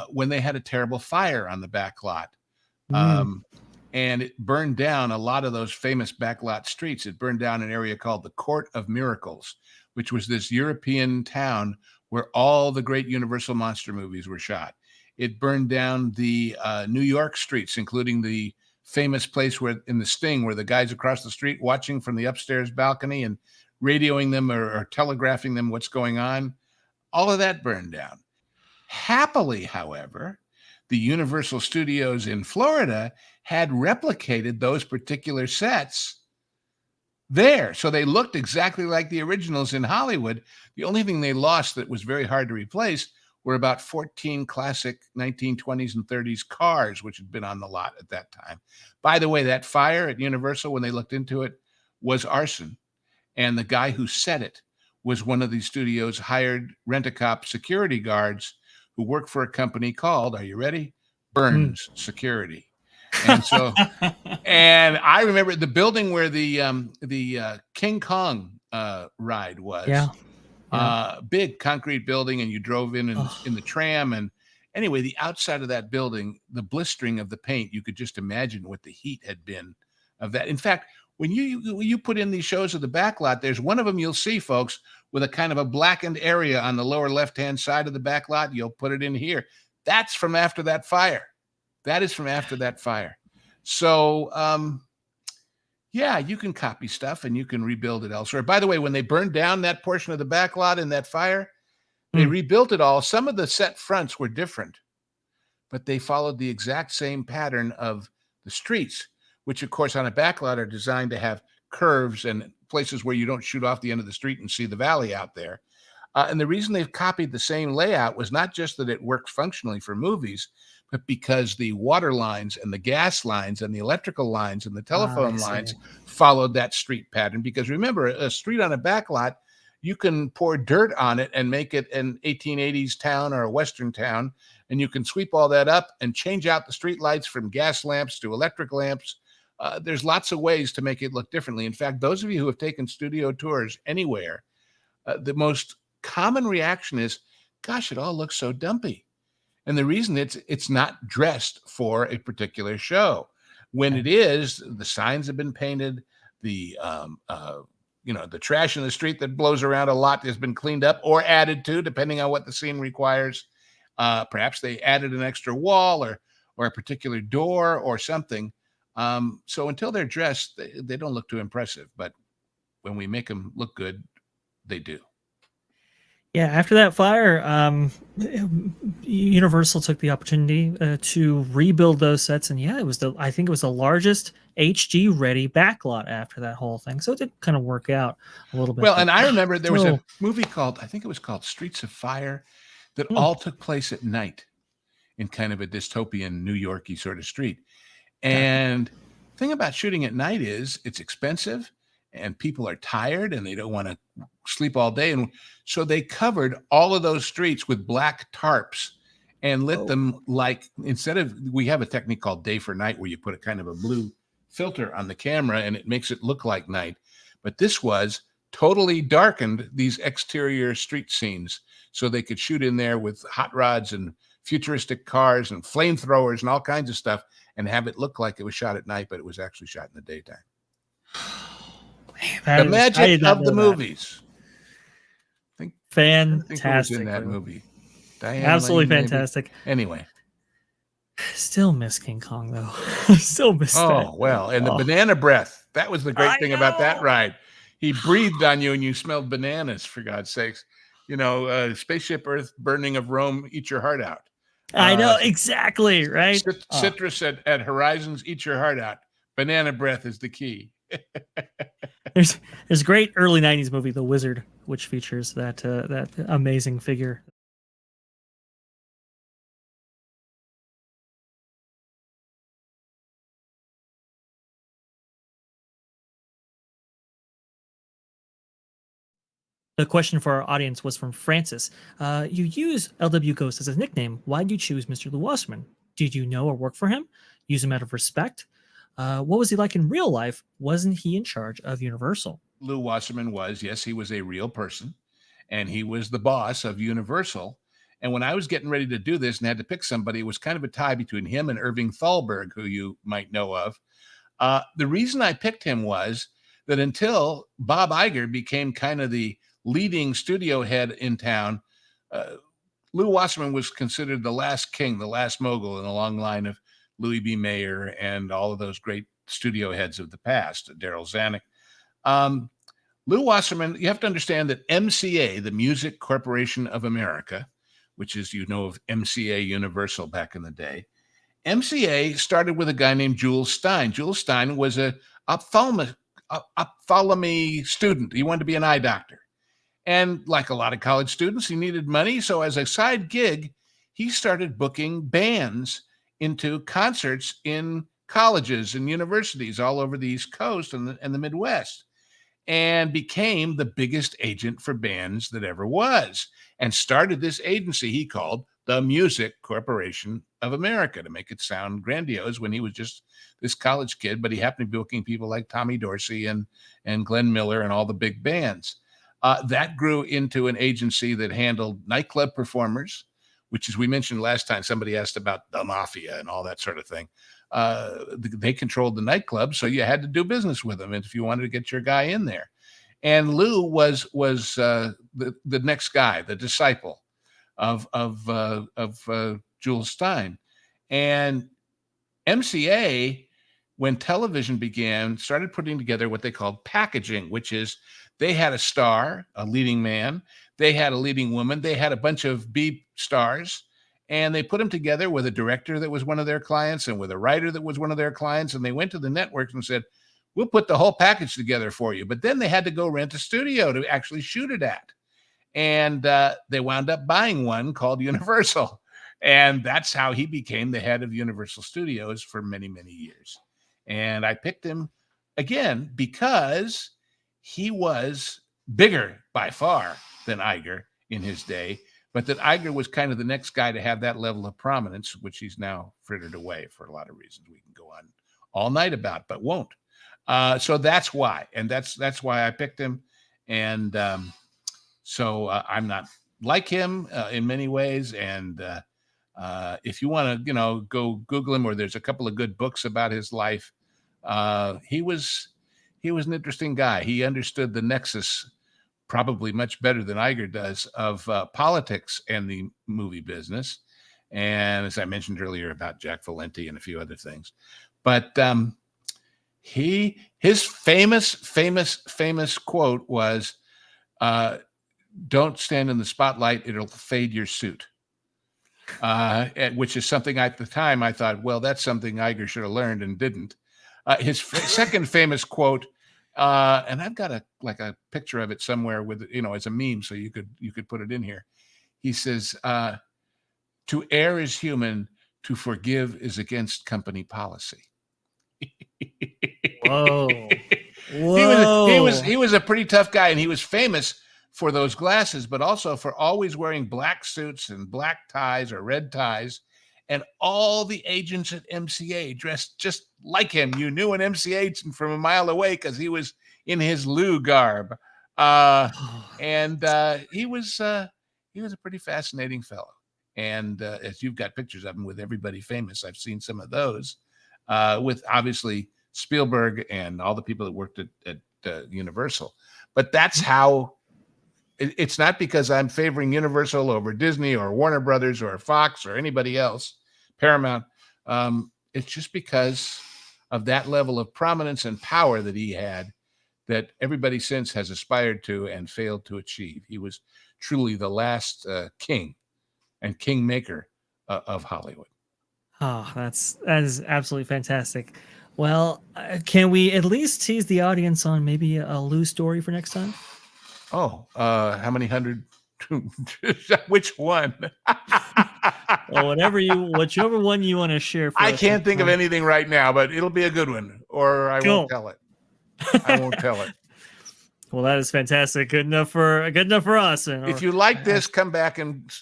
when they had a terrible fire on the backlot. And it burned down a lot of those famous backlot streets. It burned down an area called the Court of Miracles, which was this European town where all the great Universal monster movies were shot. It burned down the New York streets, including the famous place where in The Sting, where the guy's across the street watching from the upstairs balcony and radioing them or telegraphing them what's going on. All of that burned down. Happily, however, the Universal Studios in Florida had replicated those particular sets there. So they looked exactly like the originals in Hollywood. The only thing they lost that was very hard to replace were about 14 classic 1920s and 30s cars, which had been on the lot at that time. By the way, that fire at Universal, when they looked into it, was arson. And the guy who set it was one of the studio's hired rent-a-cop security guards who worked for a company called, are you ready? Burns Security. And so, and I remember the building where the King Kong ride was. Big concrete building, and you drove in the tram. And anyway, the outside of that building, the blistering of the paint, you could just imagine what the heat had been of that. In fact, when you put in these shows of the backlot, there's one of them you'll see, folks, with a kind of a blackened area on the lower left-hand side of the backlot. You'll put it in here. That's from after that fire. That is from after that fire. So, yeah, you can copy stuff and you can rebuild it elsewhere. By the way, when they burned down that portion of the backlot in that fire, they rebuilt it all. Some of the set fronts were different, but they followed the exact same pattern of the streets, which, of course, on a backlot are designed to have curves and places where you don't shoot off the end of the street and see the valley out there. And the reason they've copied the same layout was not just that it works functionally for movies, but because the water lines and the gas lines and the electrical lines and the telephone lines followed that street pattern. Because remember, a street on a backlot, you can pour dirt on it and make it an 1880s town or a Western town, and you can sweep all that up and change out the street lights from gas lamps to electric lamps. There's lots of ways to make it look differently. In fact, those of you who have taken studio tours anywhere, the most common reaction is, gosh, it all looks so dumpy. And the reason it's not dressed for a particular show. When it is, the signs have been painted, the the trash in the street that blows around a lot has been cleaned up or added to, depending on what the scene requires. Perhaps they added an extra wall or a particular door or something. So until they're dressed, they don't look too impressive. But when we make them look good, they do. Yeah, after that fire, Universal took the opportunity to rebuild those sets, and yeah, I think it was the largest HD ready backlot after that whole thing. So it did kind of work out a little bit. Well, but and I remember there was a still- movie called, I think it was called Streets of Fire, that Hmm. all took place at night in kind of a dystopian New Yorky sort of street. Gotcha. And the thing about shooting at night is it's expensive and people are tired and they don't want to sleep all day. And so they covered all of those streets with black tarps and lit them like, we have a technique called day for night where you put a kind of a blue filter on the camera and it makes it look like night. But this was totally darkened these exterior street scenes so they could shoot in there with hot rods and futuristic cars and flamethrowers and all kinds of stuff and have it look like it was shot at night, but it was actually shot in the daytime. The magic of the movies. Fantastic. I think was in that movie. Diane Absolutely Lane, fantastic. Maybe. Anyway. Still miss King Kong, though. Still miss that. Oh, well. And the banana breath. That was the great thing about that ride. He breathed on you and you smelled bananas, for God's sakes. Spaceship Earth, burning of Rome, eat your heart out. I know, exactly, right? Citrus at Horizons, eat your heart out. Banana breath is the key. There's a great early 90s movie, The Wizard, which features that amazing figure. The question for our audience was from Francis. You use LW Ghost as a nickname. Why did you choose Mr. Lou Wasserman? Did you know or work for him? Use him out of respect? What was he like in real life? Wasn't he in charge of Universal? Lou Wasserman was, yes, he was a real person, and he was the boss of Universal. And when I was getting ready to do this and had to pick somebody, it was kind of a tie between him and Irving Thalberg, who you might know of. The reason I picked him was that until Bob Iger became kind of the leading studio head in town, Lou Wasserman was considered the last king, the last mogul in a long line of Louis B. Mayer and all of those great studio heads of the past, Daryl Zanuck. Lou Wasserman, you have to understand that MCA, the Music Corporation of America, which is, of MCA Universal back in the day, MCA started with a guy named Jules Stein. Jules Stein was an ophthalmology student. He wanted to be an eye doctor. And like a lot of college students, he needed money. So as a side gig, he started booking bands into concerts in colleges and universities all over the East Coast and the Midwest, and became the biggest agent for bands that ever was, and started this agency he called the Music Corporation of America to make it sound grandiose when he was just this college kid, but he happened to be booking people like Tommy Dorsey and Glenn Miller and all the big bands. That grew into an agency that handled nightclub performers, which, as we mentioned last time, somebody asked about the mafia and all that sort of thing. They controlled the nightclub, so you had to do business with them if you wanted to get your guy in there. And Lou was the next guy, the disciple of Jules Stein. And MCA, when television began, started putting together what they called packaging, which is they had a star, a leading man. They had a leading woman. They had a bunch of B stars, and they put them together with a director that was one of their clients and with a writer that was one of their clients. And they went to the networks and said, we'll put the whole package together for you. But then they had to go rent a studio to actually shoot it at. And they wound up buying one called Universal. And that's how he became the head of Universal Studios for many, many years. And I picked him again because he was bigger by far than Iger in his day, but that Iger was kind of the next guy to have that level of prominence, which he's now frittered away for a lot of reasons we can go on all night about, but won't. So that's why. And that's why I picked him. And so I'm not like him in many ways. And If you want to, go Google him, or there's a couple of good books about his life. He was an interesting guy. He understood the nexus probably much better than Iger does of politics and the movie business. And as I mentioned earlier about Jack Valenti and a few other things, but his famous quote was, "Don't stand in the spotlight; it'll fade your suit." Which is something at the time I thought, well, that's something Iger should have learned and didn't. His second famous quote, and I've got a picture of it somewhere with, as a meme, so you could put it in here. He says, "To err is human, to forgive is against company policy." Whoa. He was a pretty tough guy, and he was famous for those glasses, but also for always wearing black suits and black ties or red ties. And all the agents at MCA dressed just like him. You knew an MCA agent from a mile away because he was in his Lou garb. And he was a pretty fascinating fellow. And as you've got pictures of him with everybody famous, I've seen some of those with obviously Spielberg and all the people that worked at Universal. But that's how. It's not because I'm favoring Universal over Disney or Warner Brothers or Fox or anybody else, Paramount. It's just because of that level of prominence and power that he had, that everybody since has aspired to and failed to achieve. He was truly the last king and kingmaker of Hollywood. Oh, that is absolutely fantastic. Well, can we at least tease the audience on maybe a Lou story for next time? Oh, how many hundred? Which one? Well, whichever one you want to share. I can't think of anything right now, but it'll be a good one, or I won't tell it. I won't tell it. Well, that is fantastic. Good enough for us. If you like this, come back and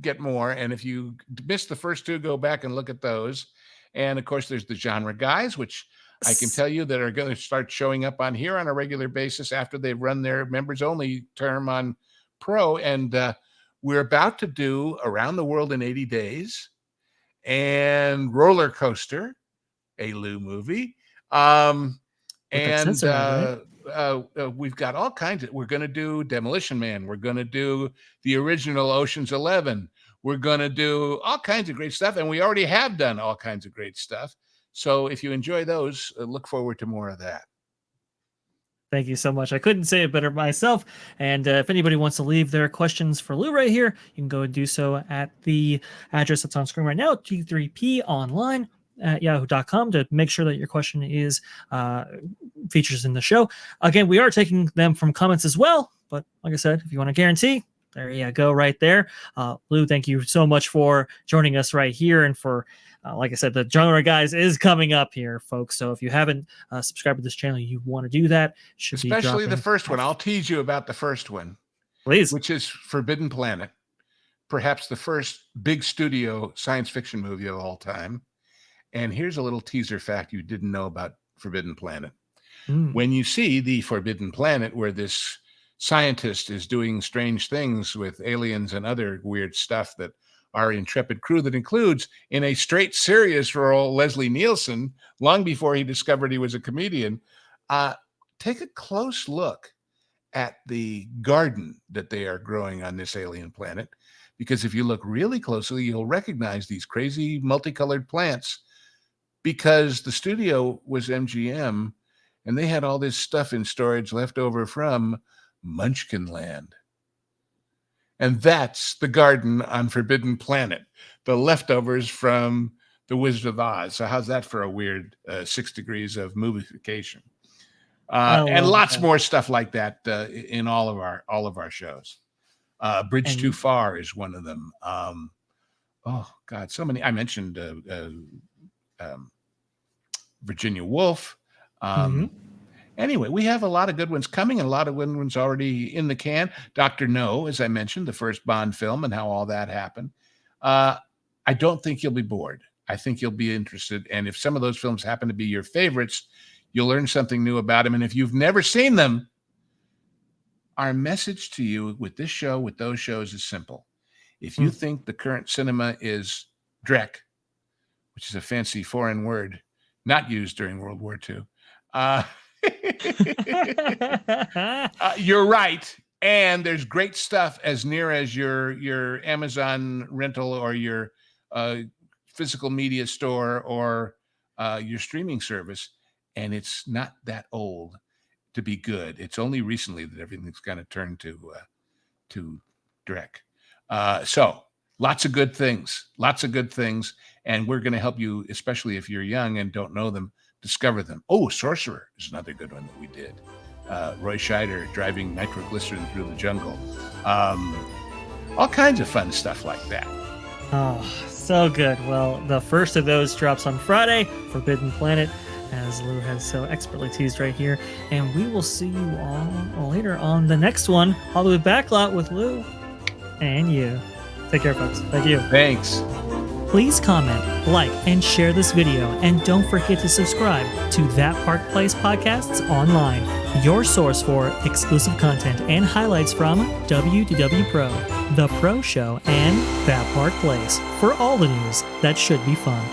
get more. And if you missed the first two, go back and look at those. And of course, there's the genre guys, which I can tell you that are going to start showing up on here on a regular basis after they've run their members only term on Pro. And we're about to do Around the World in 80 Days and Roller Coaster, a Lou movie. We've got all kinds of, we're going to do Demolition Man. We're going to do the original Ocean's 11. We're going to do all kinds of great stuff. And we already have done all kinds of great stuff. So if you enjoy those, look forward to more of that. Thank you so much. I couldn't say it better myself. And if anybody wants to leave their questions for Lou right here, you can go and do so at the address that's on screen right now, T3P online at yahoo.com, to make sure that your question is features in the show. Again, we are taking them from comments as well. But like I said, if you want to guarantee, there you go right there. Lou, thank you so much for joining us right here, and for like I said, the Genre Guys is coming up here, folks. So if you haven't subscribed to this channel, you want to do that. Especially the first one. I'll tease you about the first one. Please. Which is Forbidden Planet. Perhaps the first big studio science fiction movie of all time. And here's a little teaser fact you didn't know about Forbidden Planet. When you see the Forbidden Planet, where this scientist is doing strange things with aliens and other weird stuff, that our intrepid crew, that includes in a straight serious role Leslie Nielsen, long before he discovered he was a comedian, take a close look at the garden that they are growing on this alien planet. Because if you look really closely, you'll recognize these crazy multicolored plants, because the studio was MGM and they had all this stuff in storage left over from Munchkin Land. And that's the garden on Forbidden Planet, the leftovers from The Wizard of Oz. So how's that for a weird 6 degrees of movification? And lots more stuff like that in all of our shows. Bridge Too Far is one of them. Oh God, so many. I mentioned Virginia Woolf. Anyway, we have a lot of good ones coming and a lot of good ones already in the can. Dr. No, as I mentioned, the first Bond film and how all that happened. I don't think you'll be bored. I think you'll be interested. And if some of those films happen to be your favorites, you'll learn something new about them. And if you've never seen them, our message to you with this show, with those shows, is simple. If you think the current cinema is Drek, which is a fancy foreign word not used during World War II. You're right. And there's great stuff as near as your Amazon rental or your physical media store or your streaming service. And it's not that old to be good. It's only recently that everything's kind of turned to Drek. So lots of good things. And we're going to help you, especially if you're young and don't know them, discover them. Oh, Sorcerer is another good one that we did. Roy Scheider driving nitroglycerin through the jungle. All kinds of fun stuff like that. Oh, so good. Well, the first of those drops on Friday, Forbidden Planet, as Lou has so expertly teased right here. And we will see you all later on the next one, Hollywood Backlot with Lou and you. Take care, folks. Thank you. Thanks. Please comment, like, and share this video, and don't forget to subscribe to That Park Place Podcasts Online, your source for exclusive content and highlights from WDW Pro, The Pro Show, and That Park Place for all the news that should be fun.